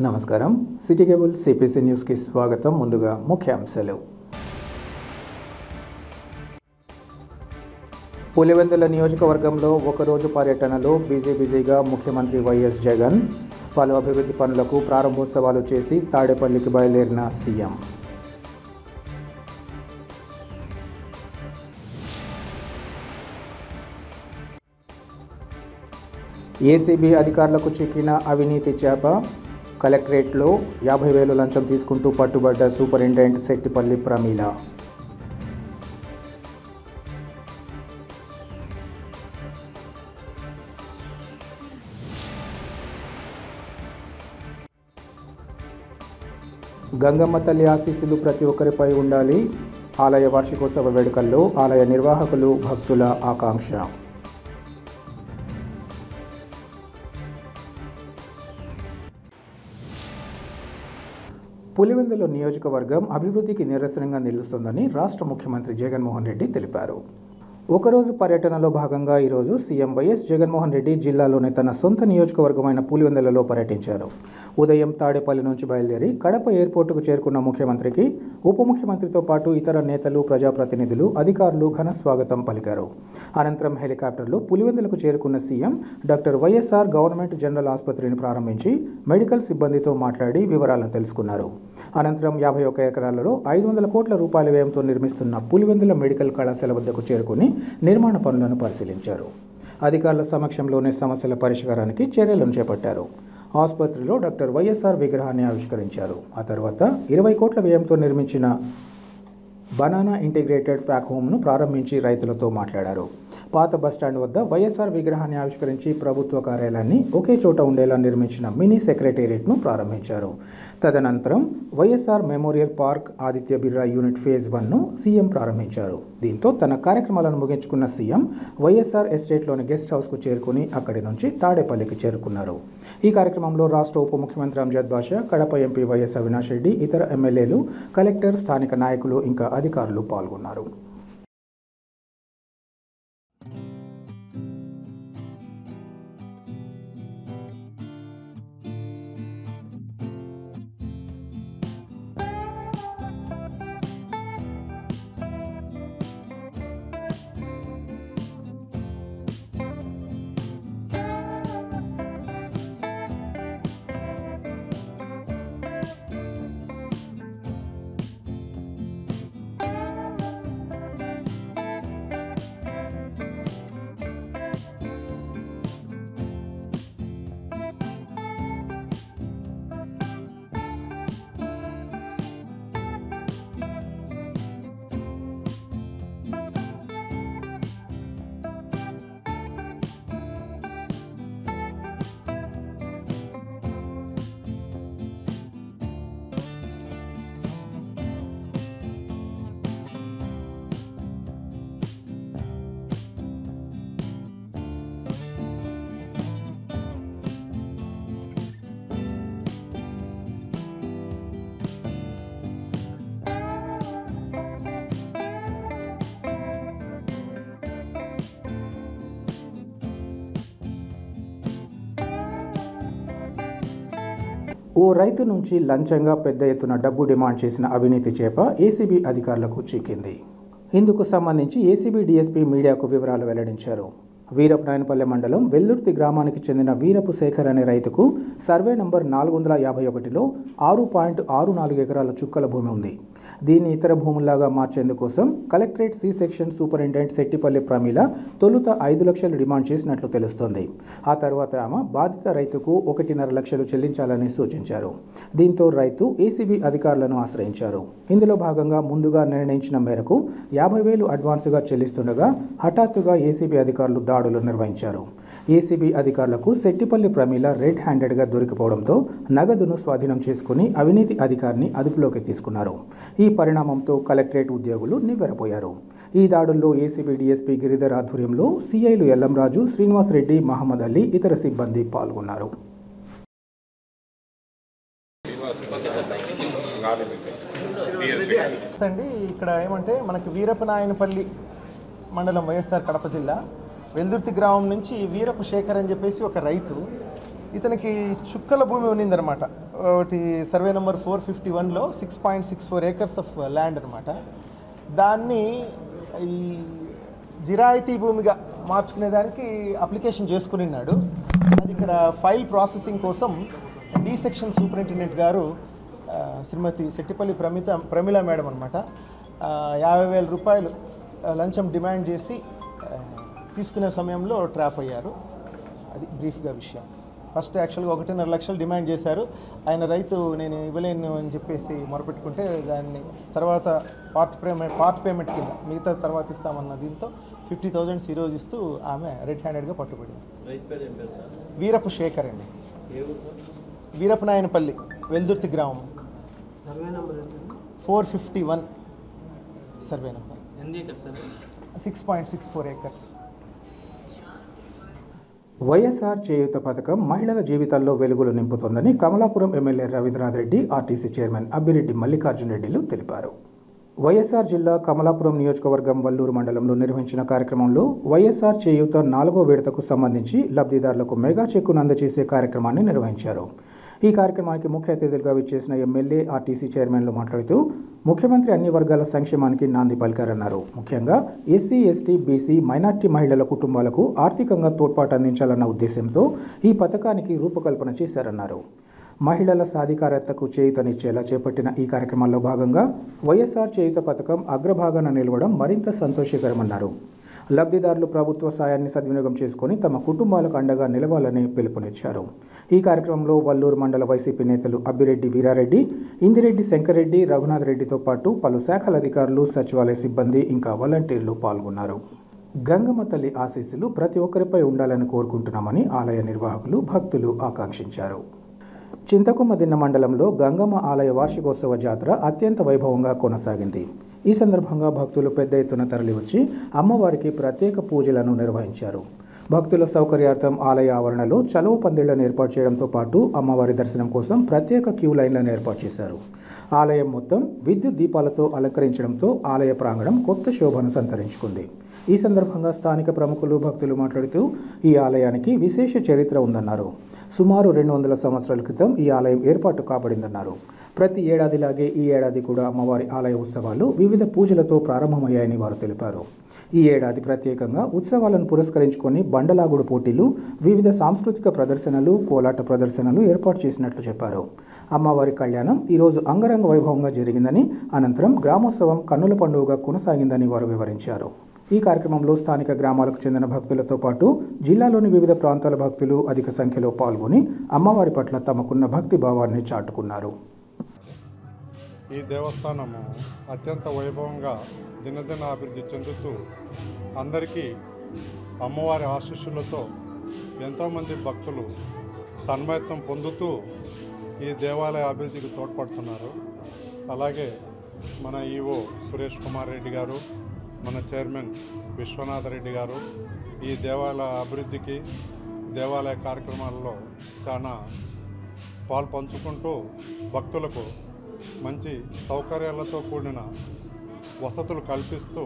నమస్కారం. City cable CPC న్యూస్కి స్వాగతం. ముందుగా ముఖ్యాంశాలు. పులివెందుల నియోజకవర్గంలో ఒకరోజు పర్యటనలో బిజీగా ముఖ్యమంత్రి వైఎస్ జగన్. పలు అభివృద్ధి పనులకు ప్రారంభోత్సవాలు చేసి తాడేపల్లికి బయలుదేరిన సీఎం. ఏసీబీ అధికారులకు చిక్కిన అవినీతి చేప. కలెక్టరేట్లో 50,000 లంచం తీసుకుంటూ పట్టుబడ్డ సూపరింటెండెంట్ శెట్టిపల్లి ప్రమీల. గంగమ్మ తల్లి ఆశీస్సులు ప్రతి ఒక్కరిపై ఉండాలి. ఆలయ వార్షికోత్సవ వేడుకల్లో ఆలయ నిర్వాహకులు, భక్తుల ఆకాంక్ష. పులివెందుల నియోజకవర్గం అభివృద్ధికి నిరసనంగా నిలుస్తుందని రాష్ట్ర ముఖ్యమంత్రి జగన్మోహన్ రెడ్డి తెలిపారు. ఒకరోజు పర్యటనలో భాగంగా ఈరోజు సీఎం వైఎస్ జగన్మోహన్ రెడ్డి జిల్లాలోని తన సొంత నియోజకవర్గమైన పులివెందులలో పర్యటించారు. ఉదయం తాడేపల్లి నుంచి బయలుదేరి కడప ఎయిర్పోర్టుకు చేరుకున్న ముఖ్యమంత్రికి ఉప ముఖ్యమంత్రితో పాటు ఇతర నేతలు, ప్రజాప్రతినిధులు, అధికారులు ఘన స్వాగతం పలికారు. అనంతరం హెలికాప్టర్లో పులివెందులకు చేరుకున్న CM doctor YSR government general ఆసుపత్రిని ప్రారంభించి మెడికల్ సిబ్బందితో మాట్లాడి వివరాలను తెలుసుకున్నారు. అనంతరం 51 ఎకరాలలో 500 కోట్ల రూపాయల వ్యయంతో నిర్మిస్తున్న పులివెందుల మెడికల్ కళాశాల వద్దకు చేరుకుని నిర్మాణ పనులను పరిశీలించారు. అధికారుల సమక్షంలోనే సమస్యల పరిష్కారానికి చర్యలను చేపట్టారు. ఆసుపత్రిలో డాక్టర్ వైఎస్ఆర్ విగ్రహాన్ని ఆవిష్కరించారు. ఆ తర్వాత 20 కోట్ల వ్యయంతో నిర్మించిన బనానా ఇంటిగ్రేటెడ్ ప్యాక్ హోమ్ను ప్రారంభించి రైతులతో మాట్లాడారు. పాత బస్టాండ్ వద్ద వైఎస్ఆర్ విగ్రహాన్ని ఆవిష్కరించి ప్రభుత్వ కార్యాలయాన్ని ఒకే చోట ఉండేలా నిర్మించిన మినీ సెక్రటేరియట్ను ప్రారంభించారు. తదనంతరం YSR memorial park, Aditya Birla unit phase 1ను సీఎం ప్రారంభించారు. దీంతో తన కార్యక్రమాలను ముగించుకున్న సీఎం వైఎస్ఆర్ ఎస్టేట్లోని గెస్ట్ హౌస్కు చేరుకుని అక్కడి నుంచి తాడేపల్లికి చేరుకున్నారు. ఈ కార్యక్రమంలో రాష్ట్ర ఉప ముఖ్యమంత్రి అంజద్ బాషా, కడప ఎంపీ వైఎస్ అవినాష్ రెడ్డి, ఇతర ఎమ్మెల్యేలు, కలెక్టర్, స్థానిక నాయకులు ఇంకా అధికారులు పాల్గొన్నారు. ఓ రైతు నుంచి లంచంగా పెద్ద ఎత్తున డబ్బు డిమాండ్ చేసిన అవినీతి చేప ఏసీబీ అధికారులకు చిక్కింది. ఇందుకు సంబంధించి ఏసీబీ డీఎస్పీ మీడియాకు వివరాలు వెల్లడించారు. వీరపనాయనపల్లె మండలం వెల్లుర్తి గ్రామానికి చెందిన వీరపు శేఖర్ అనే రైతుకు సర్వే నంబర్ 451లో 6.64 ఎకరాల చుక్కల భూమి ఉంది. దీన్ని ఇతర భూముల్లాగా మార్చేందుకోసం collectorate C section superintendent Shettipalli Pramila తొలుత 5 లక్షలు డిమాండ్ చేసినట్లు తెలుస్తోంది. ఆ తర్వాత ఆమె బాధిత రైతుకు 1.5 లక్షలు చెల్లించాలని సూచించారు. దీంతో రైతు ఏసీబీ అధికారులను ఆశ్రయించారు. ఇందులో భాగంగా ముందుగా నిర్ణయించిన మేరకు 50,000 అడ్వాన్సుగా చెల్లిస్తుండగా హఠాత్తుగా ఏసీబీ అధికారులు దాడులు నిర్వహించారు. ఏసీబీ అధికారులకు శెట్టిపల్లి ప్రమీల రెడ్ హ్యాండెడ్గా దొరికిపోవడంతో నగదును స్వాధీనం చేసుకుని అవినీతి అధికారిని అదుపులోకి తీసుకున్నారు. ఈ పరిణామంతో కలెక్టరేట్ ఉద్యోగులు నివ్వెరపోయారు. ఈ దాడుల్లో ఏసీబీ డీఎస్పీ గిరిధర్ ఆధ్వర్యంలో సీఐలు ఎల్లంరాజు, శ్రీనివాస్ రెడ్డి, మహమ్మద్ అలీ, ఇతర సిబ్బంది పాల్గొన్నారు. ఇక్కడ ఏమంటే మనకి వీరపనాయనపల్లి మండలం వైఎస్ఆర్ కడప జిల్లా వెల్దుర్తి గ్రామం నుంచి వీరపు శేఖర్ అని చెప్పేసి ఒక రైతు, ఇతనికి చుక్కల భూమి ఉన్నిందనమాట. ఒకటి సర్వే నెంబర్ 451లో 6.64 acres ఆఫ్ ల్యాండ్ అనమాట. దాన్ని ఈ జిరాయితీ భూమిగా మార్చుకునేదానికి అప్లికేషన్ చేసుకునిన్నాడు. అది ఇక్కడ ఫైల్ ప్రాసెసింగ్ కోసం డి సెక్షన్ సూపరింటెండెంట్ గారు శ్రీమతి సెట్టిపల్లి ప్రమిళ మేడం అనమాట 50,000 రూపాయలు లంచం డిమాండ్ చేసి తీసుకునే సమయంలో ట్రాప్ అయ్యారు. అది బ్రీఫ్గా విషయం. ఫస్ట్ యాక్చువల్గా 1.5 లక్షలు డిమాండ్ చేశారు. ఆయన రైతు నేను ఇవ్వలేను అని చెప్పేసి మొరపెట్టుకుంటే దాన్ని తర్వాత పార్ట్ పేమెంట్ కింద మిగతా తర్వాత ఇస్తామన్న దీంతో 50,000 ఈరోజు ఇస్తూ ఆమె రెడ్ హ్యాండెడ్గా పట్టుబడింది. వీరప్ప శేఖర్ అండి, వీరప్పనాయనపల్లి, వెల్దుర్తి గ్రామం. 451 సర్వే నెంబర్. 6.64 acres. వైఎస్ఆర్ చేయూత పథకం మహిళల జీవితాల్లో వెలుగులు నింపుతోందని Kamalapuram MLA Ravindranath Reddy, RTC chairman Abbireddy Mallikarjuna రెడ్డిలు తెలిపారు. వైఎస్ఆర్ జిల్లా కమలాపురం నియోజకవర్గం వల్లూరు మండలంలో నిర్వహించిన కార్యక్రమంలో వైఎస్ఆర్ చేయూత 4వ విడతకు సంబంధించి లబ్ధిదారులకు మెగా చెక్కును అందజేసే కార్యక్రమాన్ని నిర్వహించారు. ఈ కార్యక్రమానికి ముఖ్య అతిథులుగా విచ్చేసిన ఎమ్మెల్యే, ఆర్టీసీ చైర్మన్లు మాట్లాడుతూ ముఖ్యమంత్రి అన్ని వర్గాల సంక్షేమానికి నాంది పలికారన్నారు. ముఖ్యంగా ఎస్సీ, ఎస్టీ, బీసీ, మైనార్టీ మహిళల కుటుంబాలకు ఆర్థికంగా తోడ్పాటు అందించాలన్న ఉద్దేశంతో ఈ పథకానికి రూపకల్పన చేశారన్నారు. మహిళల సాధికారతకు చేయూతనిచ్చేలా చేపట్టిన ఈ కార్యక్రమాల్లో భాగంగా వైఎస్ఆర్ చేయూత పథకం అగ్రభాగాన నిలవడం మరింత సంతోషకరమన్నారు. లబ్ధిదారులు ప్రభుత్వ సాయాన్ని సద్వినియోగం చేసుకుని తమ కుటుంబాలకు అండగా నిలవాలని పిలుపునిచ్చారు. ఈ కార్యక్రమంలో వల్లూరు మండల వైసీపీ నేతలు అబ్బిరెడ్డి వీరారెడ్డి, ఇందిరెడ్డి శంకర్రెడ్డి, రఘునాథ్ రెడ్డితో పాటు పలు శాఖల అధికారులు, సచివాలయ సిబ్బంది, ఇంకా వాలంటీర్లు పాల్గొన్నారు. గంగమ్మ తల్లి ఆశీస్సులు ప్రతి ఒక్కరిపై ఉండాలని కోరుకుంటున్నామని ఆలయ నిర్వాహకులు, భక్తులు ఆకాంక్షించారు. చింతకొమ్మదిన్న మండలంలో గంగమ్మ ఆలయ వార్షికోత్సవ జాతర అత్యంత వైభవంగా కొనసాగింది. ఈ సందర్భంగా భక్తులు పెద్ద ఎత్తున తరలివచ్చి అమ్మవారికి ప్రత్యేక పూజలను నిర్వహించారు. భక్తుల సౌకర్యార్థం ఆలయ ఆవరణలో చలువ పందిళ్లను ఏర్పాటు చేయడంతో పాటు అమ్మవారి దర్శనం కోసం ప్రత్యేక క్యూ లైన్లను ఏర్పాటు చేశారు. ఆలయం మొత్తం విద్యుత్ దీపాలతో అలంకరించడంతో ఆలయ ప్రాంగణం కొత్త శోభను సంతరించుకుంది. ఈ సందర్భంగా స్థానిక ప్రముఖులు, భక్తులు మాట్లాడుతూ ఈ ఆలయానికి విశేష చరిత్ర ఉందన్నారు. సుమారు 200 సంవత్సరాల క్రితం ఈ ఆలయం ఏర్పాటు కాబడిందన్నారు. ప్రతి ఏడాదిలాగే ఈ ఏడాది కూడా అమ్మవారి ఆలయ ఉత్సవాలు వివిధ పూజలతో ప్రారంభమయ్యాయని వారు తెలిపారు. ఈ ఏడాది ప్రత్యేకంగా ఉత్సవాలను పురస్కరించుకొని బండలాగుడు పోటీలు, వివిధ సాంస్కృతిక ప్రదర్శనలు, కోలాట ప్రదర్శనలు ఏర్పాటు చేసినట్లు చెప్పారు. అమ్మవారి కళ్యాణం ఈరోజు అంగరంగ వైభవంగా జరిగిందని, అనంతరం గ్రామోత్సవం కన్నుల పండుగగా కొనసాగిందని వారు వివరించారు. ఈ కార్యక్రమంలో స్థానిక గ్రామాలకు చెందిన భక్తులతో పాటు జిల్లాలోని వివిధ ప్రాంతాల భక్తులు అధిక సంఖ్యలో పాల్గొని అమ్మవారి పట్ల తమకున్న భక్తి భావాన్ని చాటుకున్నారు. ఈ దేవస్థానము అత్యంత వైభవంగా దినదిన అభివృద్ధి చెందుతూ అందరికీ అమ్మవారి ఆశీస్సులతో ఎంతోమంది భక్తులు తన్మయత్వం పొందుతూ ఈ దేవాలయ అభివృద్ధికి తోడ్పడుతున్నారు. అలాగే మన ఈవో సురేష్ కుమార్ రెడ్డి గారు, మన చైర్మన్ విశ్వనాథ రెడ్డి గారు ఈ దేవాలయ అభివృద్ధికి, దేవాలయ కార్యక్రమాల్లో చాలా పాలు పంచుకుంటూ భక్తులకు మంచి సౌకర్యాలతో కూడిన వసతులు కల్పిస్తూ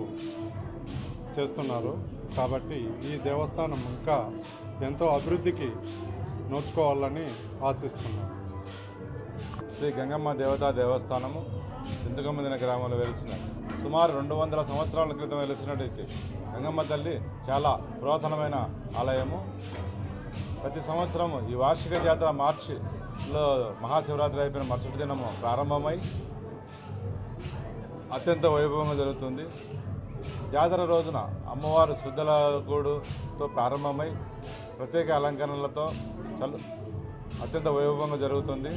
చేస్తున్నారు. కాబట్టి ఈ దేవస్థానం ఇంకా ఎంతో అభివృద్ధికి నోచుకోవాలని ఆశిస్తున్నాను. శ్రీ గంగమ్మ దేవతా దేవస్థానము చింతకొమ్మదిన గ్రామంలో వెలిసిన సుమారు 200 సంవత్సరాల క్రితం వెలిసినట్టయితే గంగమ్మ తల్లి చాలా పురాతనమైన ఆలయము. ప్రతి సంవత్సరము ఈ వార్షిక జాతర మార్చిలో మహాశివరాత్రి అయిపోయిన మరుసటి దినము ప్రారంభమై అత్యంత వైభవంగా జరుగుతుంది. జాతర రోజున అమ్మవారు శుద్ధల గూడుతో ప్రారంభమై ప్రత్యేక అలంకరణలతో అత్యంత వైభవంగా జరుగుతుంది.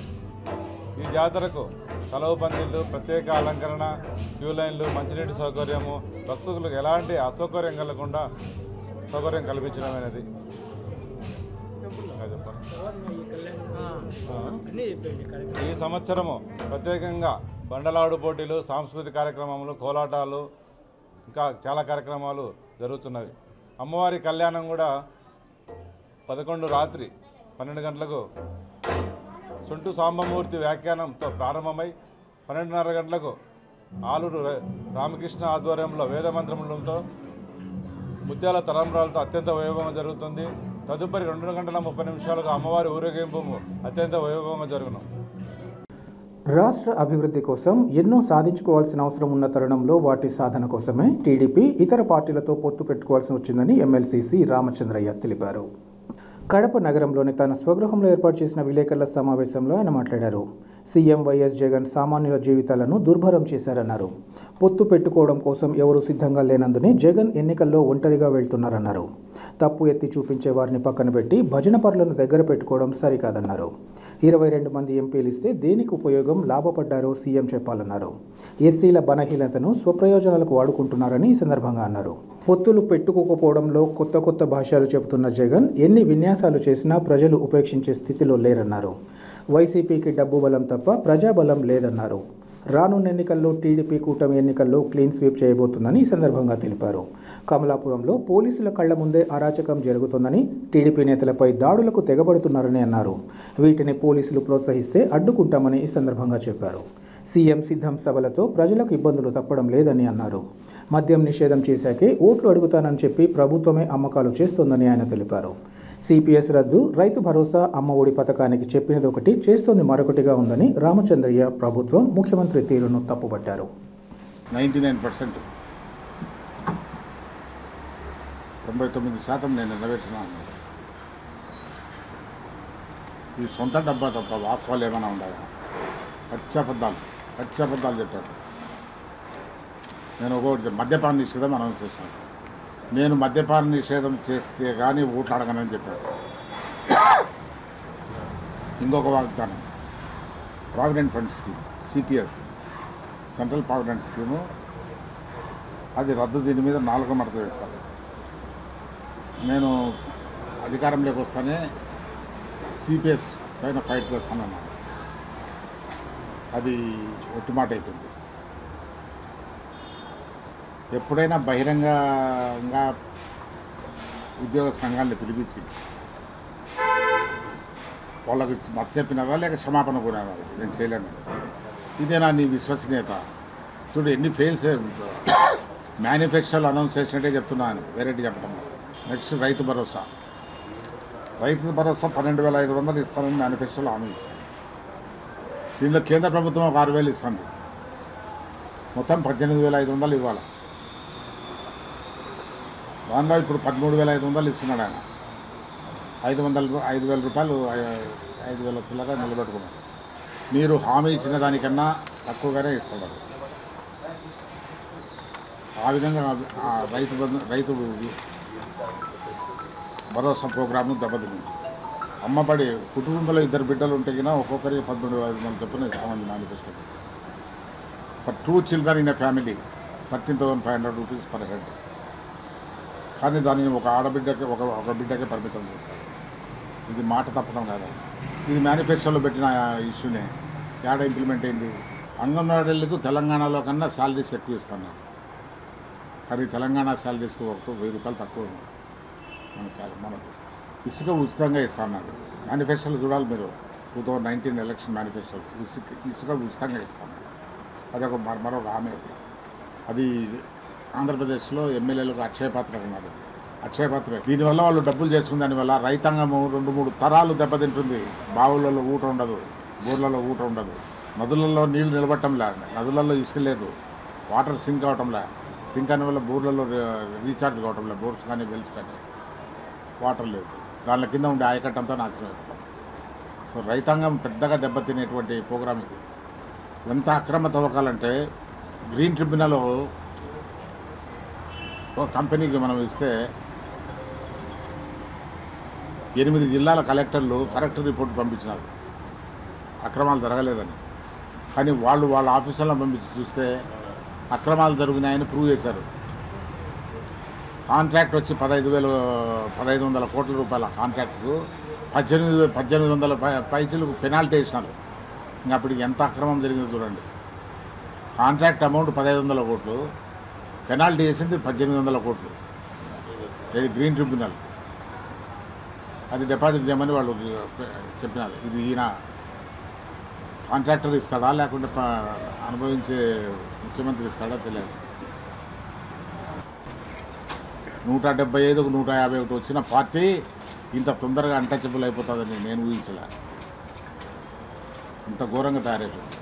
ఈ జాతరకు చలవ పందిళ్ళు, ప్రత్యేక అలంకరణ, క్యూ లైన్లు, మంచినీటి సౌకర్యము, భక్తులకు ఎలాంటి అసౌకర్యం కలగకుండా సౌకర్యం కల్పించడం అనేది. ఈ సంవత్సరము ప్రత్యేకంగా బండలాడు పోటీలు, సాంస్కృతిక కార్యక్రమాలు, కోలాటాలు, ఇంకా చాలా కార్యక్రమాలు జరుగుతున్నవి. అమ్మవారి కళ్యాణం కూడా 11 రాత్రి 12 గంటలకు సొంటు సాంబమూర్తి వ్యాఖ్యానంతో ప్రారంభమై 12:30 గంటలకు ఆలూరు రామకృష్ణ ఆధ్వర్యంలో వేదమంత్రములతో ముత్యాల తలంబ్రాలతో అత్యంత వైభవంగా జరుగుతుంది. తదుపరి 2 గంటల 30 నిమిషాలుగా అమ్మవారి ఊరేగింపు అత్యంత వైభవంగా జరుగును. రాష్ట్ర అభివృద్ధి కోసం ఎన్నో సాధించుకోవాల్సిన అవసరం ఉన్న తరుణంలో వాటి సాధన కోసమే టీడీపీ ఇతర పార్టీలతో పొత్తు పెట్టుకోవాల్సి వచ్చిందని ఎమ్మెల్సీ సి రామచంద్రయ్య తెలిపారు. కడప నగరంలోని తన స్వగృహంలో ఏర్పాటు చేసిన విలేకరుల సమావేశంలో ఆయన మాట్లాడారు. సీఎం వైఎస్ జగన్ సామాన్యుల జీవితాలను దుర్భరం చేశారన్నారు. పొత్తు పెట్టుకోవడం కోసం ఎవరూ సిద్ధంగా లేనందునే జగన్ ఎన్నికల్లో ఒంటరిగా వెళ్తున్నారన్నారు. తప్పు ఎత్తి చూపించే వారిని పక్కన పెట్టి భజన పరులను దగ్గర పెట్టుకోవడం సరికాదన్నారు. 22 మంది ఎంపీలు ఇస్తే దేనికి ఉపయోగం, లాభపడ్డారో సీఎం చెప్పాలన్నారు. ఎస్సీల బలహీనతను స్వప్రయోజనాలకు వాడుకుంటున్నారని ఈ సందర్భంగా అన్నారు. పొత్తులు పెట్టుకోకపోవడంలో కొత్త భాషలు చెబుతున్న జగన్ ఎన్ని విన్యాసాలు చేసినా ప్రజలు ఉపేక్షించే స్థితిలో లేరన్నారు. వైసీపీకి డబ్బు బలం తప్ప ప్రజాబలం లేదన్నారు. రానున్న ఎన్నికల్లో టీడీపీ కూటమి ఎన్నికల్లో క్లీన్ స్వీప్ చేయబోతుందని ఈ సందర్భంగా తెలిపారు. కమలాపురంలో పోలీసుల కళ్ల ముందే అరాచకం జరుగుతుందని, టీడీపీ నేతలపై దాడులకు తెగబడుతున్నారని అన్నారు. వీటిని పోలీసులు ప్రోత్సహిస్తే అడ్డుకుంటామని ఈ సందర్భంగా చెప్పారు. సీఎం సిద్ధం సభలతో ప్రజలకు ఇబ్బందులు తప్పడం లేదని అన్నారు. మద్యం నిషేధం చేశాకే ఓట్లు అడుగుతానని చెప్పి ప్రభుత్వమే అమ్మకాలు చేస్తోందని ఆయన తెలిపారు. సిపిఎస్ రద్దు, రైతు భరోసా, అమ్మ ఒడి పథకానికి చెప్పినది ఒకటి, చేస్తోంది మరొకటిగా ఉందని రామచంద్రయ్య ప్రభుత్వం, ముఖ్యమంత్రి తీరును తప్పుపట్టారు. 99% 99% నేను నెరవేర్చినాను. ఈ సొంత డబ్బా తప్ప వాస్తవాలు ఏమైనా ఉన్నాయా? పచ్చబద్దాలు చెప్పాడు. నేను ఒకటి మద్యపాన నిషేధం అనౌన్స్ చేశాను. నేను మద్యపాన నిషేధం చేస్తే కానీ ఓట్లు అడగనని చెప్పాడు. ఇంకొక వాగ్దానం, provident fund scheme, CPS, central provident scheme, అది రద్దు. దీని మీద 4 మడత వేశాను. నేను అధికారంలోకి వస్తానే సిపిఎస్ పైన ఫైట్ చేస్తానన్నాను. అది ఒట్టి మాట అయిపోయింది. ఎప్పుడైనా బహిరంగంగా ఉద్యోగ సంఘాలను పిలిపించి వాళ్ళకి నచ్చచెప్పినారా లేక క్షమాపణ కోరారా? నేను చేయలేను. ఇదేనా నీ విశ్వసనీయత? చూడు ఎన్ని ఫెయిల్స్. మేనిఫెస్టోలు అనౌన్స్ చేసినట్టే చెప్తున్నాను, వేరేటి చెప్పడం. నెక్స్ట్ రైతు భరోసా 12,500 ఇస్తానని మేనిఫెస్టోలో హామీ ఇచ్చాను. దీనిలో కేంద్ర ప్రభుత్వం ఒక 6,000 ఇస్తుంది. మొత్తం 18,500 ఇవ్వాలి. దానిలో ఇప్పుడు 13,500 ఇస్తున్నాడు ఆయన. 5,000 రూపాయలు 5,000 చిల్లగా నిలబెట్టుకున్నాడు. మీరు హామీ ఇచ్చిన దానికన్నా తక్కువగానే ఇస్తున్నారు. ఆ విధంగా రైతు భరోసా ప్రోగ్రాము దెబ్బతింది. అమ్మబడి కుటుంబంలో 2 బిడ్డలు ఉంటే కన్నా ఒక్కొక్కరికి 13,500 చొప్పున ఇస్తామని manifesto. For 2 children in a family 13,500 rupees per head. కానీ దానిని ఒక ఆడబిడ్డకి ఒక బిడ్డకే పరిమితం చేస్తారు. ఇది మాట తప్పడం కాదు. ఇది మేనిఫెస్టోలో పెట్టిన ఇష్యూనే. ఏడ ఇంప్లిమెంట్ అయింది? అంగన్వాడీలకు తెలంగాణలో కన్నా శాలరీస్ ఎక్కువ ఇస్తున్నారు. కానీ తెలంగాణ శాలరీస్కి 1,000 రూపాయలు తక్కువ ఉంది మనకు. ఇసుక ఉచితంగా ఇస్తున్నారు. మేనిఫెస్టోలు చూడాలి మీరు. 2019 ఎలక్షన్ మేనిఫెస్టోలు ఇసుక ఉచితంగా ఇస్తున్నారు. అదొక మరొక హామీ. అది ఆంధ్రప్రదేశ్లో ఎమ్మెల్యేలకు అక్షయపాత్ర ఉన్నారు. అక్షయపాత్ర. దీనివల్ల వాళ్ళు డబ్బులు చేసుకున్న దానివల్ల రైతాంగము 2-3 తరాలు దెబ్బతింటుంది. బావులలో ఊట ఉండదు, బోర్లలో ఊట ఉండదు, నదులలో నీళ్లు నిలబట్టంలే, నదులలో ఇసుక లేదు, వాటర్ సింక్ అవటంలే, సింక్ అనే వల్ల బోర్లలో రీఛార్జ్ కావటంలే, బోర్స్ కానీ వెల్స్ కానీ వాటర్ లేదు. దాని కింద ఉండే ఆయకట్టంతా నాశనం అయిపోతుంది. సో రైతాంగం పెద్దగా దెబ్బతినేటువంటి ప్రోగ్రాం ఇది. ఎంత అక్రమ తవ్వకాలంటే గ్రీన్ ట్రిబ్యునల్ ఒక కంపెనీకి మనం ఇస్తే 8 జిల్లాల కలెక్టర్లు కరెక్ట్ రిపోర్ట్ పంపించినారు అక్రమాలు జరగలేదని. కానీ వాళ్ళ ఆఫీసులను పంపించి చూస్తే అక్రమాలు జరిగినాయని ప్రూవ్ చేశారు. కాంట్రాక్ట్ వచ్చి 1,500 కోట్ల రూపాయల కాంట్రాక్ట్కు 1800 పైసలకు పెనాల్టీ వేసినారు. ఇంకా అప్పటికి ఎంత అక్రమం జరిగిందో చూడండి. కాంట్రాక్ట్ అమౌంట్ 1,500 కోట్లు, పెనాల్టీ వేసింది 1,800 కోట్లు. ఇది గ్రీన్ ట్రిబ్యునల్. అది డిపాజిట్ చేయమని వాళ్ళు చెప్పినారు. ఇది ఈయన కాంట్రాక్టర్ ఇస్తాడా లేకుంటే అనుభవించే ముఖ్యమంత్రి ఇస్తాడా తెలియదు. 175కు 151 వచ్చిన పార్టీ ఇంత తొందరగా అన్టచబుల్ అయిపోతుందని నేను ఊహించలే. ఇంత ఘోరంగా తయారైపోయింది.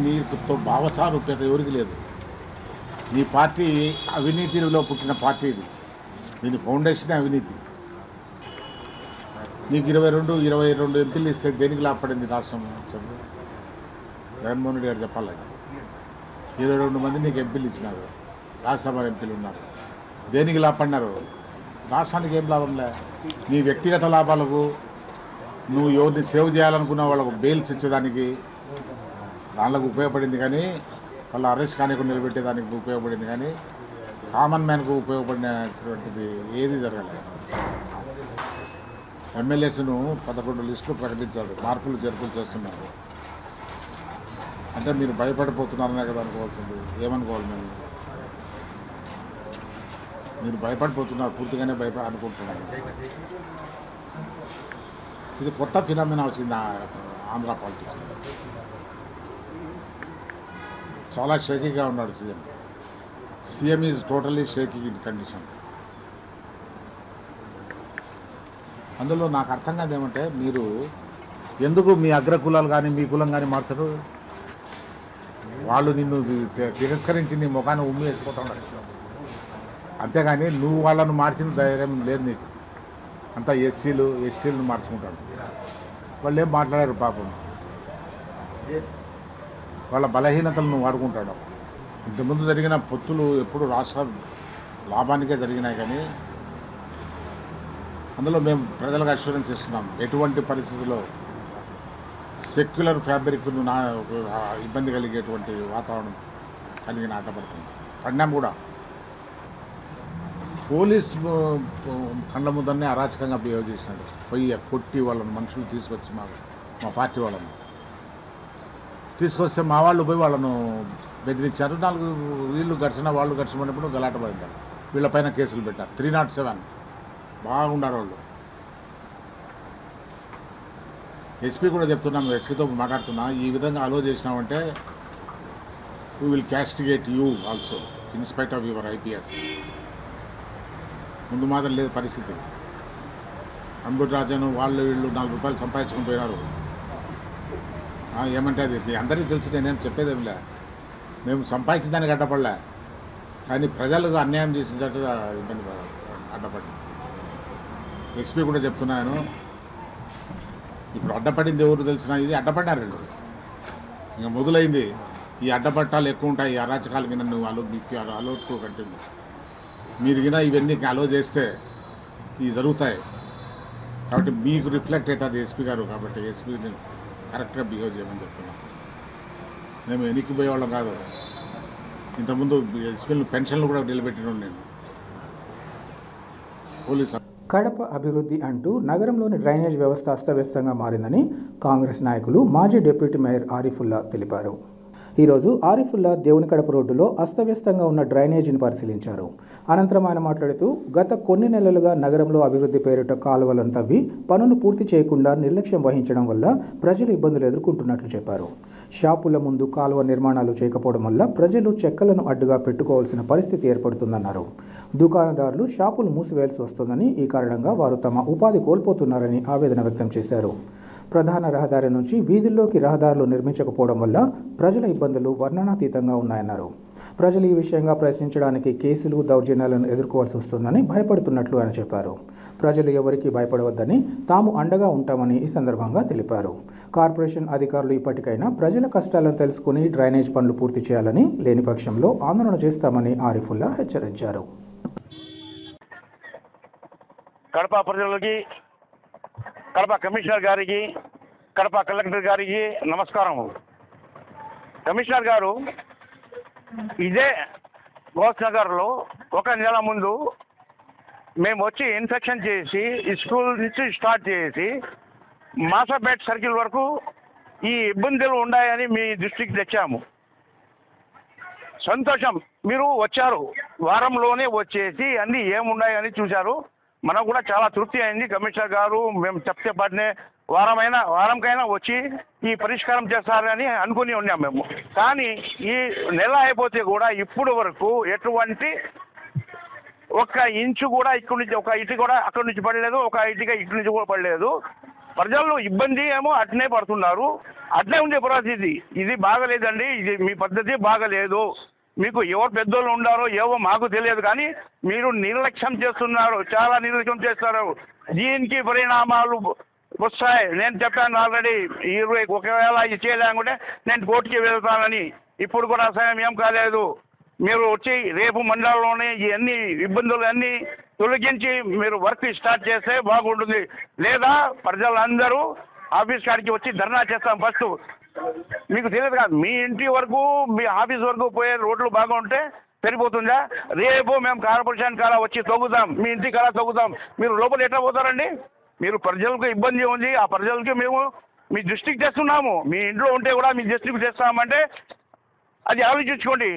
నీతో భావసారూప్యత ఎవరికి లేదు. నీ పార్టీ అవినీతిలో పుట్టిన పార్టీ ఇది. దీని ఫౌండేషన్ అవినీతి. నీకు 22 ఎంపీలు ఇస్తే దేనికి లాభపడింది రాష్ట్రం చెప్పు. జగన్మోహన్ రెడ్డి గారు చెప్పాలి. 22 మంది నీకు ఎంపీలు ఇచ్చినారు, రాజ్యసభ ఎంపీలు ఉన్నారు. దేనికి లాభపడినారు? రాష్ట్రానికి ఏం లాభంలే. నీ వ్యక్తిగత లాభాలకు, నువ్వు ఎవరిని సేవ్ చేయాలనుకున్న వాళ్ళకు బెయిల్స్ ఇచ్చేదానికి దానిలకు ఉపయోగపడింది, కానీ వాళ్ళ అరెస్ట్ కానికుండా నిలబెట్టేదానికి ఉపయోగపడింది, కానీ కామన్ మ్యాన్కు ఉపయోగపడినటువంటిది ఏది జరగలేదు. ఎమ్మెల్యేస్ను 11 లిస్టులు ప్రకటించారు, మార్పులు చేర్పులు చేస్తున్నారు. అంటే మీరు భయపడిపోతున్నారనే కదా అనుకోవాల్సింది. ఏమనుకోవాలి మీరు భయపడిపోతున్నారు, పూర్తిగానే అనుకుంటున్నారు. ఇది కొత్త ఫినామినా వచ్చింది ఆంధ్ర పాలిటిక్స్. చాలా షేకీగా ఉన్నాడు CM is totally shaky in condition. అందులో నాకు అర్థం కాదు ఏమంటే, మీరు ఎందుకు మీ అగ్రకులాలు కానీ మీ కులం కానీ మార్చరు? వాళ్ళు నిన్ను తిరస్కరించి నీ ముఖాన్ని ఉమ్మి వేసిపోతున్నారు. అంతేగాని నువ్వు వాళ్ళను మార్చిన ధైర్యం లేదు నీకు. అంతా ఎస్టీలను మార్చుకుంటాడు. వాళ్ళు ఏం మాట్లాడారు పాపం. వాళ్ళ బలహీనతలను వాడుకుంటాడు. ఇంతకుముందు జరిగిన పొత్తులు ఎప్పుడు రాష్ట్ర లాభానికే జరిగినాయి, కానీ అందులో మేము ప్రజలకు అష్యూరెన్స్ ఇస్తున్నాం. ఎటువంటి పరిస్థితుల్లో సెక్యులర్ ఫ్యాబ్రిక్ను ఇబ్బంది కలిగేటువంటి వాతావరణం కలిగిన ఆటపడుతుంది. పడినాం కూడా. పోలీస్ కండ్ల ముందరనే అరాచకంగా బిహేవ్ చేసినాడు. పోయి కొట్టి వాళ్ళని మనుషులు తీసుకొచ్చి మా పార్టీ వాళ్ళను తీసుకొస్తే మా వాళ్ళు పోయి వాళ్ళను బెదిరించారు. 4 వీళ్ళు ఘర్షణ వాళ్ళు ఘర్షణపడినప్పుడు గలాట పడ్డారు. వీళ్ళపైన కేసులు పెట్టారు. 307 బాగుండారు వాళ్ళు. ఎస్పీ కూడా చెప్తున్నాం, ఎస్పీతో మాట్లాడుతున్నా, ఈ విధంగా అలో చేసినామంటే we will castigate you also in spite of your IPS. ముందు మాత్రం లేదు పరిస్థితి. అంబుడ్ రాజాను వాళ్ళు వీళ్ళు 4 రూపాయలు సంపాదించుకుని పోయినారు. ఏమంటే అది అందరికీ తెలిసి నేనేం చెప్పేదేమిలే. మేము సంపాదించిన దానికి అడ్డపడలే, కానీ ప్రజలకు అన్యాయం చేసేటట్టుగా ఇబ్బంది అడ్డపడి. ఎస్పీ కూడా చెప్తున్నాను, ఇప్పుడు అడ్డపడింది ఎవరు తెలిసినా ఇది అడ్డపడ్డారు. ఇంకా మొదలైంది ఈ అడ్డపట్టాలు ఎక్కువ ఉంటాయి. ఈ అరాచకాలు కింద నువ్వు మీకు అలోటు కంటిన్యూ. మీరు కింద ఇవన్నీ అలో చేస్తే ఇవి జరుగుతాయి. కాబట్టి మీకు రిఫ్లెక్ట్ అవుతుంది ఎస్పీ గారు. కాబట్టి ఎస్పీని కరెక్ట్గా బిహేవ్ చేయమని చెప్తున్నాం. మేము ఎన్నికిపోయేవాళ్ళం కాదు. ఇంతకుముందు ఎస్పీలు పెన్షన్లు కూడా నిలబెట్టిన నేను. పోలీసు కడప అభివృద్ధి అంటూ నగరంలోని డ్రైనేజ్ వ్యవస్థ అస్తవ్యస్తంగా మారిందని కాంగ్రెస్ నాయకులు మాజీ డిప్యూటీ మేయర్ ఆరిఫుల్లా తెలిపారు. ఈరోజు ఆరిఫుల్లా దేవునికడప రోడ్డులో అస్తవ్యస్తంగా ఉన్న డ్రైనేజీని పరిశీలించారు. అనంతరం ఆయన మాట్లాడుతూ గత కొన్ని నెలలుగా నగరంలో అభివృద్ధి పేరిట కాలువలను తవ్వి పనులు పూర్తి చేయకుండా నిర్లక్ష్యం వహించడం వల్ల ప్రజలు ఇబ్బందులు ఎదుర్కొంటున్నట్లు చెప్పారు. షాపుల ముందు కాలువ నిర్మాణాలు చేయకపోవడం వల్ల ప్రజలు చెక్కలను అడ్డుగా పెట్టుకోవాల్సిన పరిస్థితి ఏర్పడుతుందన్నారు. దుకాణదారులు షాపులు మూసివేయాల్సి వస్తుందని, ఈ కారణంగా వారు తమ ఉపాధి కోల్పోతున్నారని ఆవేదన వ్యక్తం చేశారు. ప్రధాన రహదారి నుంచి వీధుల్లోకి రహదారులు నిర్మించకపోవడం వల్ల ప్రజల ఇబ్బందులు వర్ణనాతీతంగా ఉన్నాయన్నారు. ప్రజలు ఈ విషయంగా ప్రశ్నించడానికి కేసులు, దౌర్జన్యాలను ఎదుర్కోవాల్సి వస్తుందని భయపడుతున్నట్లు ఆయన చెప్పారు. ప్రజలు ఎవరికీ భయపడవద్దని, తాము అండగా ఉంటామని ఈ సందర్భంగా తెలిపారు. కార్పొరేషన్ అధికారులు ఇప్పటికైనా ప్రజల కష్టాలను తెలుసుకుని డ్రైనేజ్ పనులు పూర్తి చేయాలని, లేని పక్షంలో ఆందోళన చేస్తామని ఆరిఫుల్లా హెచ్చరించారు. కడప ప్రజలకి, కడప కమిషనర్ గారికి, కడప కలెక్టర్ గారికి నమస్కారం. కమిషనర్ గారు, ఇదే గోస్ నగర్లో 1 నెల ముందు మేము వచ్చి ఇన్స్పెక్షన్ చేసి ఈ స్కూల్ నుంచి స్టార్ట్ చేసి మాసాపేట్ సర్కిల్ వరకు ఈ ఇబ్బందులు ఉన్నాయని మీ దృష్టికి తెచ్చాము. సంతోషం, మీరు వచ్చారు, వారంలోనే వచ్చేసి అన్నీ ఏమున్నాయని చూశారు. మనకు కూడా చాలా తృప్తి అయింది. కమిషనర్ గారు మేము చెప్తే పడినే వారంకైనా వచ్చి ఈ పరిష్కారం చేస్తారని అనుకుని ఉన్నాం మేము. కానీ ఈ నెల అయిపోతే కూడా ఇప్పుడు వరకు ఎటువంటి 1 ఇంచు కూడా ఇక్కడి నుంచి, 1 ఇటు కూడా అక్కడి నుంచి పడలేదు, 1 ఇటుక ఇక్కడి నుంచి కూడా పడలేదు. ప్రజలు ఇబ్బంది ఏమో అట్నే పడుతున్నారు. అట్లే ఉండే పరిస్థితి. ఇది బాగలేదండి. ఇది మీ పద్ధతి బాగలేదు. మీకు ఎవరు పెద్దోళ్ళు ఉండారో ఏవో మాకు తెలియదు, కానీ మీరు నిర్లక్ష్యం చేస్తున్నారు, చాలా నిర్లక్ష్యం చేస్తారు. దీనికి పరిణామాలు వస్తాయి. నేను చెప్పాను ఆల్రెడీ, ఒకవేళ ఇది చేయలేకుంటే నేను కోర్టుకి వెళ్తానని. ఇప్పుడు కూడా సమయం ఏం కాలేదు. మీరు వచ్చి రేపు మండలంలోనే ఇవన్నీ ఇబ్బందులు అన్నీ తొలగించి మీరు వర్క్ స్టార్ట్ చేస్తే బాగుంటుంది. లేదా ప్రజలందరూ ఆఫీస్ కాడికి వచ్చి ధర్నా చేస్తాం. ఫస్ట్ మీకు తెలియదు కాదు, మీ ఇంటి వరకు మీ ఆఫీస్ వరకు పోయే రోడ్లు బాగుంటే సరిపోతుందా? రేపు మేము కార్పొరేషన్ కాడ వచ్చి తొగుతాం, మీ ఇంటి కాడ తొగుతాం. మీరు లోపల ఎట్లా పోతారండి? మీరు ప్రజలకు ఇబ్బంది ఉంది, ఆ ప్రజలకి మేము మీ దృష్టికి తెస్తున్నాము. మీ ఇంట్లో ఉంటే కూడా మీ దృష్టికి తెస్తామంటే అది ఆలోచించుకోండి.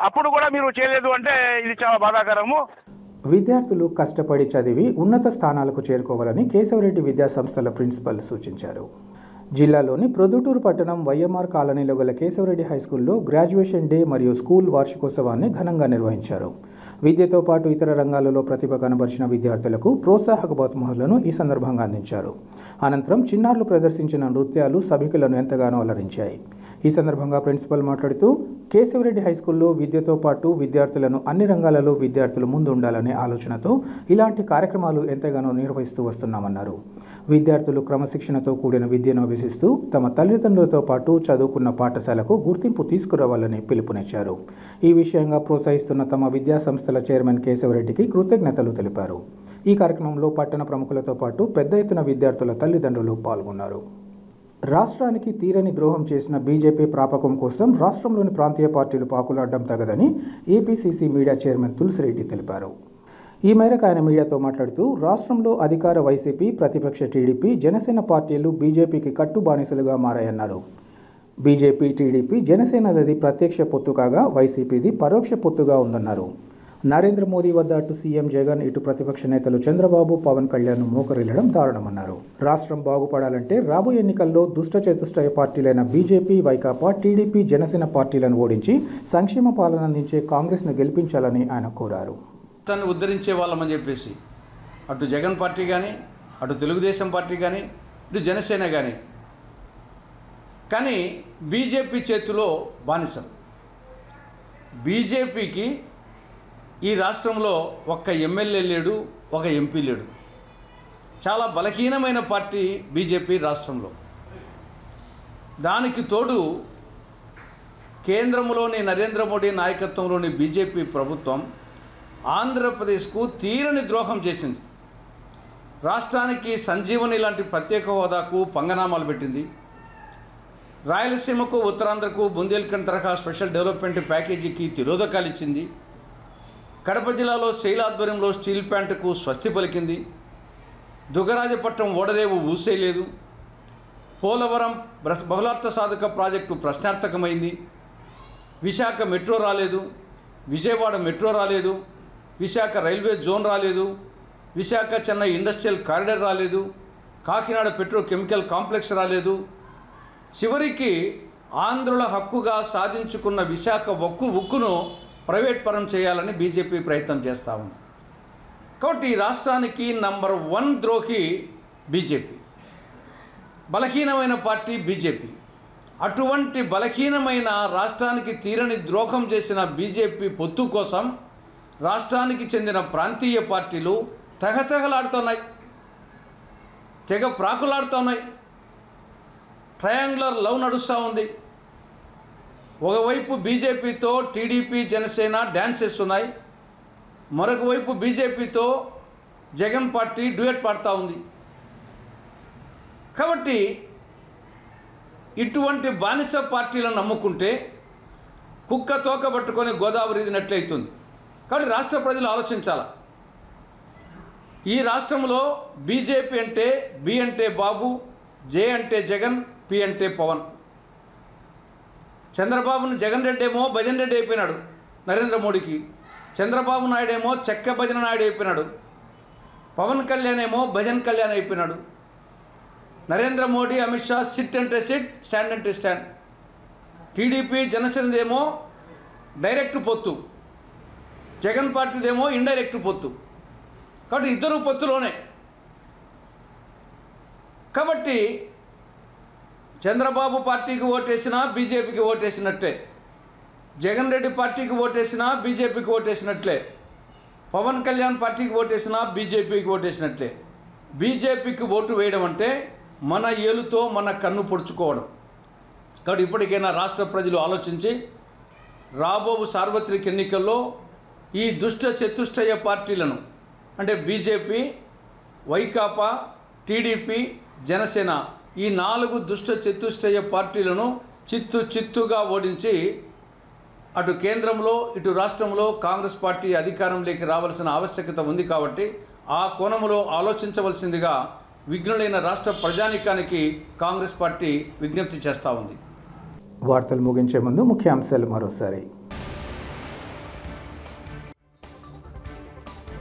అప్పుడు కూడా మీరు చేయలేదు అంటే ఇది చాలా బాధాకరము. విద్యార్థులు కష్టపడి చదివి ఉన్నత స్థానాలకు చేరుకోవాలని కేశవరెడ్డి విద్యా సంస్థల ప్రిన్సిపల్ సూచించారు. జిల్లాలోని ప్రొద్దుటూరు పట్టణం వైఎంఆర్ కాలనీలో గల కేశవరెడ్డి హైస్కూల్లో గ్రాడ్యుయేషన్ డే మరియు స్కూల్ వార్షికోత్సవాన్ని ఘనంగా నిర్వహించారు. విద్యతో పాటు ఇతర రంగాలలో ప్రతిభ కనబరిచిన విద్యార్థులకు ప్రోత్సాహక బహుమతులను ఈ సందర్భంగా అందించారు. అనంతరం చిన్నారులు ప్రదర్శించిన నృత్యాలు సభికులను ఎంతగానో అలరించాయి. ఈ సందర్భంగా ప్రిన్సిపల్ మాట్లాడుతూ కేశవరెడ్డి హైస్కూల్లో విద్యతో పాటు విద్యార్థులను అన్ని రంగాలలో విద్యార్థులు ముందు ఉండాలనే ఆలోచనతో ఇలాంటి కార్యక్రమాలు ఎంతగానో నిర్వహిస్తూ వస్తున్నామన్నారు. విద్యార్థులు క్రమశిక్షణతో కూడిన విద్యను అభ్యసిస్తూ తమ తల్లిదండ్రులతో పాటు చదువుకున్న పాఠశాలకు గుర్తింపు తీసుకురావాలని పిలుపునిచ్చారు. ఈ విషయంగా ప్రోత్సహిస్తున్న తమ విద్యా సంస్థల చైర్మన్ కేశవరెడ్డికి కృతజ్ఞతలు తెలిపారు. ఈ కార్యక్రమంలో పట్టణ ప్రముఖులతో పాటు పెద్ద ఎత్తున విద్యార్థుల తల్లిదండ్రులు పాల్గొన్నారు. రాష్ట్రానికి తీరని ద్రోహం చేసిన బీజేపీ ప్రాపకం కోసం రాష్ట్రంలోని ప్రాంతీయ పార్టీలు పాకులాడడం తగదని ఏపీసీసీ మీడియా చైర్మన్ తులసిరెడ్డి తెలిపారు. ఈ మేరకు ఆయన మీడియాతో మాట్లాడుతూ రాష్ట్రంలో అధికార వైసీపీ, ప్రతిపక్ష టీడీపీ, జనసేన పార్టీలు బీజేపీకి కట్టుబానిసలుగా మారాయన్నారు. బీజేపీ, టీడీపీ, జనసేనది ప్రత్యక్ష పొత్తు కాగా వైసీపీది పరోక్ష పొత్తుగా ఉందన్నారు. నరేంద్ర మోదీ వద్ద అటు సీఎం జగన్, ఇటు ప్రతిపక్ష నేతలు చంద్రబాబు, పవన్ కళ్యాణ్ మోకరిల్లడం దారుణమన్నారు. రాష్ట్రం బాగుపడాలంటే రాబోయే ఎన్నికల్లో దుష్టచతుష్టయ పార్టీలైన బీజేపీ, వైకాపా, టీడీపీ, జనసేన పార్టీలను ఓడించి సంక్షేమ పాలన అందించే కాంగ్రెస్ను గెలిపించాలని ఆయన కోరారు. రాష్ట్రాన్ని ఉద్ధరించే వాళ్ళమని చెప్పేసి అటు జగన్ పార్టీ కానీ, అటు తెలుగుదేశం పార్టీ కానీ, ఇటు జనసేన కానీ బీజేపీ చేతిలో బానిసం. బీజేపీకి ఈ రాష్ట్రంలో ఒక్క ఎమ్మెల్యే లేడు, ఒక ఎంపీ లేడు. చాలా బలహీనమైన పార్టీ బీజేపీ రాష్ట్రంలో. దానికి తోడు కేంద్రంలోని నరేంద్ర మోడీ నాయకత్వంలోని బీజేపీ ప్రభుత్వం ఆంధ్రప్రదేశ్కు తీరని ద్రోహం చేసింది. రాష్ట్రానికి సంజీవని లాంటి ప్రత్యేక హోదాకు పంగనామాలు పెట్టింది. రాయలసీమకు, ఉత్తరాంధ్రకు బుందేల్ఖండ్ తరహా స్పెషల్ డెవలప్మెంట్ ప్యాకేజీకి తిరోధకాలు ఇచ్చింది. కడప జిల్లాలో శైల ఆధ్వర్యంలో స్టీల్ ప్లాంట్కు స్వస్తి పలికింది. దుగరాజపట్నం ఓడరేవు ఊసేయలేదు. పోలవరం బహుళార్థ సాధక ప్రాజెక్టు ప్రశ్నార్థకమైంది. విశాఖ మెట్రో రాలేదు, విజయవాడ మెట్రో రాలేదు, విశాఖ రైల్వే జోన్ రాలేదు, విశాఖ చెన్నై ఇండస్ట్రియల్ కారిడార్ రాలేదు, కాకినాడ పెట్రోకెమికల్ కాంప్లెక్స్ రాలేదు. చివరికి ఆంధ్రుల హక్కుగా సాధించుకున్న విశాఖ ఉక్కును ప్రైవేట్ పరం చేయాలని బీజేపీ ప్రయత్నం చేస్తూ ఉంది. కాబట్టి ఈ రాష్ట్రానికి నంబర్ 1 ద్రోహి బీజేపీ, బలహీనమైన పార్టీ బీజేపీ. అటువంటి బలహీనమైన రాష్ట్రానికి తీరని ద్రోహం చేసిన బీజేపీ పొత్తు కోసం రాష్ట్రానికి చెందిన ప్రాంతీయ పార్టీలు తెగతెగలాడుతున్నాయి, తెగ ప్రాకులాడుతున్నాయి. ట్రయాంగులర్ లవ్ నడుస్తూ ఉంది. ఒకవైపు బీజేపీతో టీడీపీ, జనసేన డ్యాన్స్ చేస్తున్నాయి, మరొక వైపు బీజేపీతో జగన్ పార్టీ డ్యూయట్ పాడుతూ ఉంది. కాబట్టి ఇటువంటి బానిస పార్టీలను నమ్ముకుంటే కుక్క తోక పట్టుకొని గోదావరి ఇదినట్లయితుంది. కాబట్టి రాష్ట్ర ప్రజలు ఆలోచించాలి. ఈ రాష్ట్రంలో బీజేపీ అంటే బి అంటే బాబు, జే అంటే జగన్, పి అంటే పవన్. చంద్రబాబును జగన్ రెడ్డి ఏమో భజన్ రెడ్డి అయిపోయినాడు నరేంద్ర మోడీకి. చంద్రబాబు నాయుడు ఏమో చెక్క భజన నాయుడు అయిపోయినాడు. పవన్ కళ్యాణ్ ఏమో భజన్ కళ్యాణ్ అయిపోయినాడు. నరేంద్ర మోడీ, అమిత్ షా సిట్ అంటే సిట్, స్టాండ్ అంటే స్టాండ్. టీడీపీ, జనసేనదేమో డైరెక్ట్ పొత్తు, జగన్ పార్టీదేమో ఇండైరెక్ట్ పొత్తు. కాబట్టి ఇద్దరు పొత్తులోనే. కాబట్టి చంద్రబాబు పార్టీకి ఓటేసినా బీజేపీకి ఓటేసినట్లే, జగన్ రెడ్డి పార్టీకి ఓటేసినా బీజేపీకి ఓటేసినట్లే, పవన్ కళ్యాణ్ పార్టీకి ఓటేసినా బీజేపీకి ఓటేసినట్లే. బీజేపీకి ఓటు వేయడం అంటే మన ఏలుతో మన కన్ను పొడుచుకోవడం. కాబట్టి ఇప్పటికైనా రాష్ట్ర ప్రజలు ఆలోచించి రాబో సార్వత్రిక ఎన్నికల్లో ఈ దుష్ట చతుష్టయ పార్టీలను అంటే బీజేపీ, వైకాపా, టీడీపీ, జనసేన ఈ 4 దుష్ట చతుష్టయ పార్టీలను చిత్తుగా ఓడించి అటు కేంద్రంలో ఇటు రాష్ట్రంలో కాంగ్రెస్ పార్టీ అధికారంలోకి రావాల్సిన ఆవశ్యకత ఉంది. కాబట్టి ఆ కోణంలో ఆలోచించవలసిందిగా విఘ్నులైన రాష్ట్ర ప్రజానీకానికి కాంగ్రెస్ పార్టీ విజ్ఞప్తి చేస్తూ ఉంది. వార్తలు ముగించే ముందు ముఖ్యాంశాలు మరోసారి.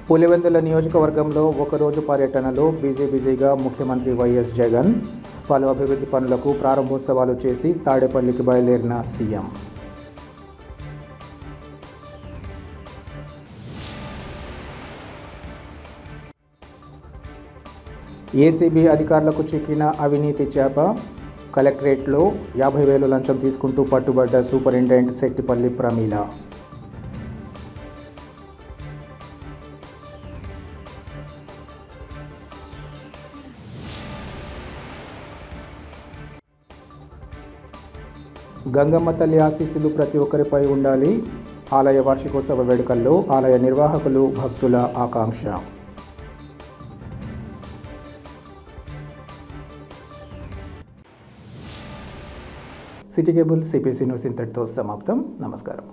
పులివెందుల నియోజకవర్గంలో ఒకరోజు పర్యటనలో బిజీగా ముఖ్యమంత్రి వైఎస్ జగన్. పలు అభివృద్ధి పనులకు ప్రారంభోత్సవాలు చేసి తాడేపల్లికి బయలుదేరిన సీఎం. ఏసీబీ అధికారులకు చిక్కిన అవినీతి చేప. కలెక్టరేట్లో 50,000 లంచం తీసుకుంటూ పట్టుబడ్డ సూపరింటెండెంట్ శెట్టిపల్లి ప్రమీల. గంగమ్మ తల్లి ఆశీస్సులు ప్రతి ఒక్కరిపై ఉండాలి. ఆలయ వార్షికోత్సవ వేడుకల్లో ఆలయ నిర్వాహకులు, భక్తుల ఆకాంక్ష. సిటీ కేబుల్ సిపిసి న్యూస్ ఇంతటితో సమాప్తం. నమస్కారం.